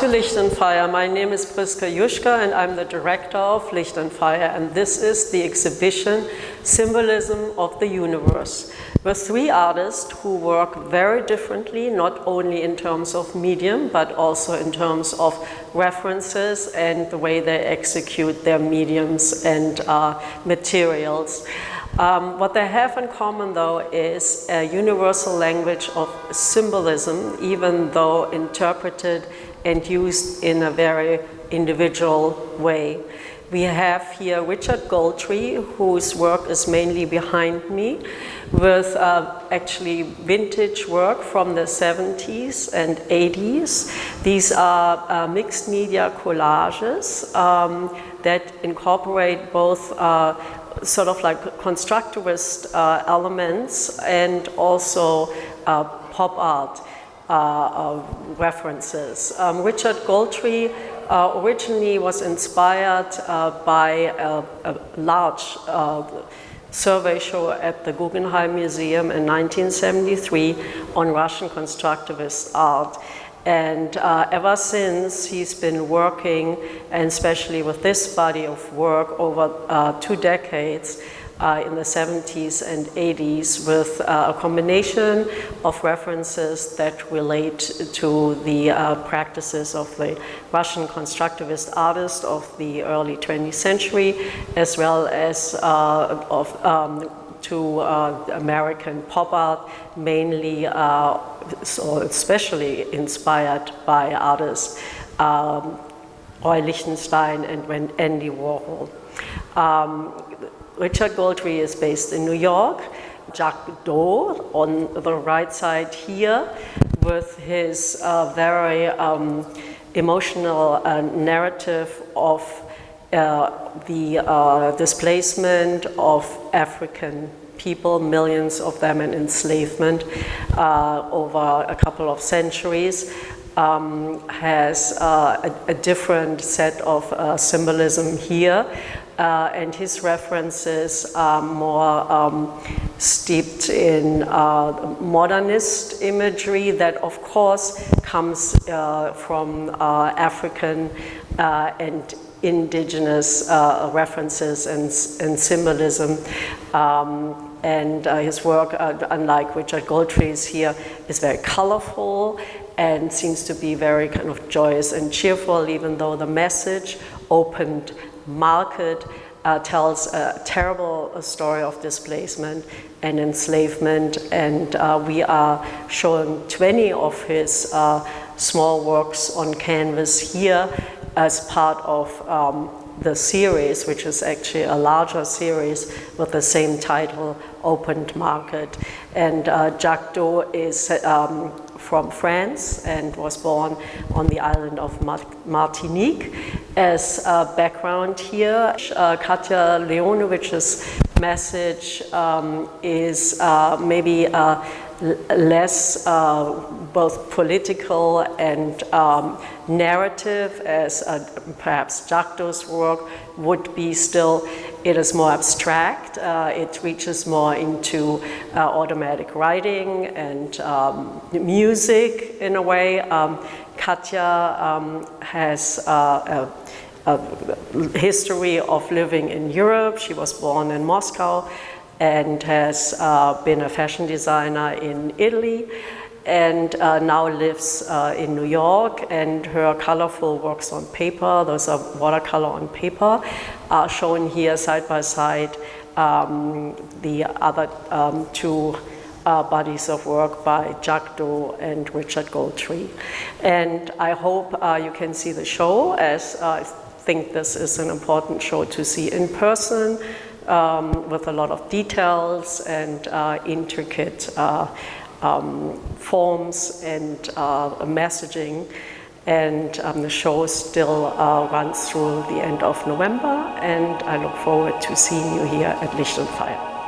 Lichtundfire. My name is Priska Juschka and I'm the director of Lichtundfire, and this is the exhibition Symbolism of the Universe, with three artists who work very differently, not only in terms of medium but also in terms of references and the way they execute their mediums and materials. What they have in common, though, is a universal language of symbolism, even though interpreted and used in a very individual way. We have here Richard Goltree, whose work is mainly behind me, with actually vintage work from the 70s and 80s. These are mixed media collages that incorporate both sort of like constructivist elements and also pop art references. Richard Goltree originally was inspired by a large survey show at the Guggenheim Museum in 1973 on Russian constructivist art. And ever since, he's been working, and especially with this body of work over 2 decades, in the 70s and 80s, with a combination of references that relate to the practices of the Russian constructivist artists of the early 20th century, as well as to American pop art, mainly, so especially inspired by artists Roy Lichtenstein and Andy Warhol. Richard Goltree is based in New York. Jacques Dau on the right side here, with his very emotional narrative of the displacement of African people, millions of them in enslavement over a couple of centuries, has a different set of symbolism here. And his references are more steeped in modernist imagery that, of course, comes from African and indigenous references and symbolism. And his work, unlike Richard Goltree's here, is very colorful and seems to be very kind of joyous and cheerful, even though the message, opened market, tells a terrible story of displacement and enslavement. And we are showing 20 of his small works on canvas here as part of the series, which is actually a larger series with the same title, Opened Market. And Jacques Dau is from France and was born on the island of Martinique. As background here, Katja Leonovich's message is maybe less both political and narrative, as perhaps Jacques Dau's work would be still. It is more abstract. It reaches more into automatic writing and music in a way. Katja has a history of living in Europe. She was born in Moscow and has been a fashion designer in Italy, and now lives in New York. And her colorful works on paper, those are watercolor on paper, are shown here side by side. The other two bodies of work by Jacques Dau and Richard Goltree. And I hope you can see the show, as I think this is an important show to see in person, with a lot of details and intricate forms and messaging. And the show still runs through the end of November, and I look forward to seeing you here at Lichtundfire.